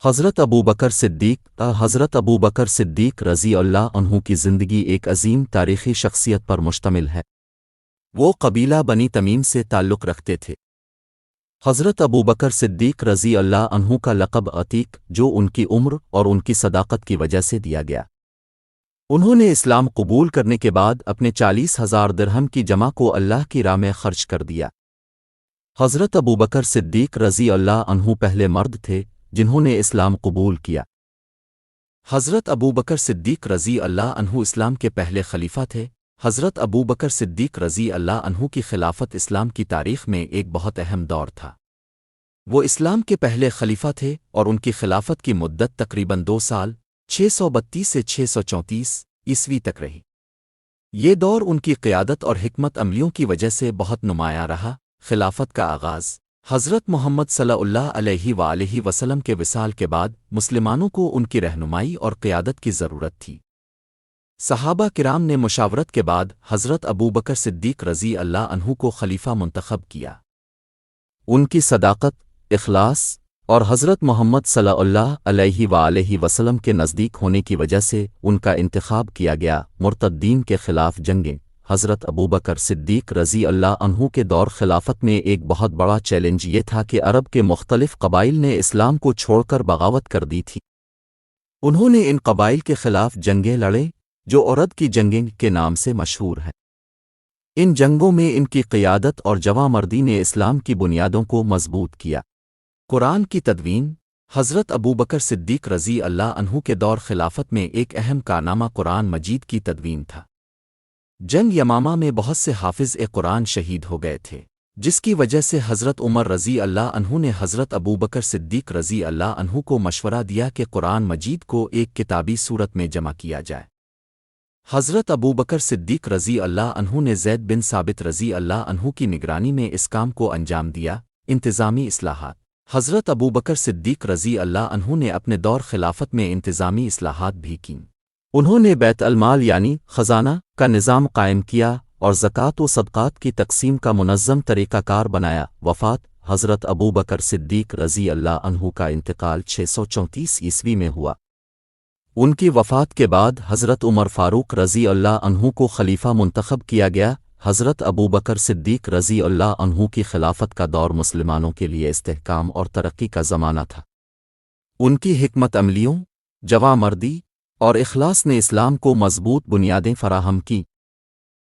حضرت ابو بکر صدیق رضی اللہ عنہ کی زندگی ایک عظیم تاریخی شخصیت پر مشتمل ہے۔ وہ قبیلہ بنی تمیم سے تعلق رکھتے تھے۔ حضرت ابو بکر صدیق رضی اللہ عنہ کا لقب عتیق جو ان کی عمر اور ان کی صداقت کی وجہ سے دیا گیا۔ انہوں نے اسلام قبول کرنے کے بعد اپنے 40,000 درہم کی جمع کو اللہ کی راہ میں خرچ کر دیا۔ حضرت ابو بکر صدیق رضی اللہ عنہ پہلے مرد تھے جنہوں نے اسلام قبول کیا۔ حضرت ابو بکر صدیق رضی اللہ عنہ اسلام کے پہلے خلیفہ تھے۔ حضرت ابو بکر صدیق رضی اللہ عنہ کی خلافت اسلام کی تاریخ میں ایک بہت اہم دور تھا۔ وہ اسلام کے پہلے خلیفہ تھے اور ان کی خلافت کی مدت تقریباً 2 سال 632 سے 634 عیسوی تک رہی۔ یہ دور ان کی قیادت اور حکمت عملیوں کی وجہ سے بہت نمایاں رہا۔ خلافت کا آغاز حضرت محمد صلی اللہ علیہ وآلہ وسلم کے وصال کے بعد مسلمانوں کو ان کی رہنمائی اور قیادت کی ضرورت تھی۔ صحابہ کرام نے مشاورت کے بعد حضرت ابو بکر صدیق رضی اللہ عنہ کو خلیفہ منتخب کیا۔ ان کی صداقت، اخلاص اور حضرت محمد صلی اللہ علیہ وآلہ وسلم کے نزدیک ہونے کی وجہ سے ان کا انتخاب کیا گیا۔ مرتدین کے خلاف جنگیں حضرت ابو بکر صدیق رضی اللہ عنہ کے دور خلافت میں ایک بہت بڑا چیلنج یہ تھا کہ عرب کے مختلف قبائل نے اسلام کو چھوڑ کر بغاوت کر دی تھی۔ انہوں نے ان قبائل کے خلاف جنگیں لڑیں جو عرد کی جنگیں کے نام سے مشہور ہیں۔ ان جنگوں میں ان کی قیادت اور جواں مردی نے اسلام کی بنیادوں کو مضبوط کیا۔ قرآن کی تدوین حضرت ابو بکر صدیق رضی اللہ عنہ کے دور خلافت میں ایک اہم کارنامہ قرآن مجید کی تدوین تھا۔ جنگ یمامہ میں بہت سے حافظ قرآن شہید ہو گئے تھے، جس کی وجہ سے حضرت عمر رضی اللہ عنہ نے حضرت ابو بکر صدیق رضی اللہ عنہ کو مشورہ دیا کہ قرآن مجید کو ایک کتابی صورت میں جمع کیا جائے۔ حضرت ابو بکر صدیق رضی اللہ عنہ نے زید بن ثابت رضی اللہ عنہ کی نگرانی میں اس کام کو انجام دیا۔ انتظامی اصلاحات حضرت ابو بکر صدیق رضی اللہ عنہ نے اپنے دور خلافت میں انتظامی اصلاحات بھی کیں۔ انہوں نے بیت المال یعنی خزانہ کا نظام قائم کیا اور زکوٰۃ و صدقات کی تقسیم کا منظم طریقہ کار بنایا۔ وفات حضرت ابو بکر صدیق رضی اللہ عنہ کا انتقال 634 عیسوی میں ہوا۔ ان کی وفات کے بعد حضرت عمر فاروق رضی اللہ عنہ کو خلیفہ منتخب کیا گیا۔ حضرت ابو بکر صدیق رضی اللہ عنہ کی خلافت کا دور مسلمانوں کے لیے استحکام اور ترقی کا زمانہ تھا۔ ان کی حکمت عملیوں، جواں مردی اور اخلاص نے اسلام کو مضبوط بنیادیں فراہم کیں۔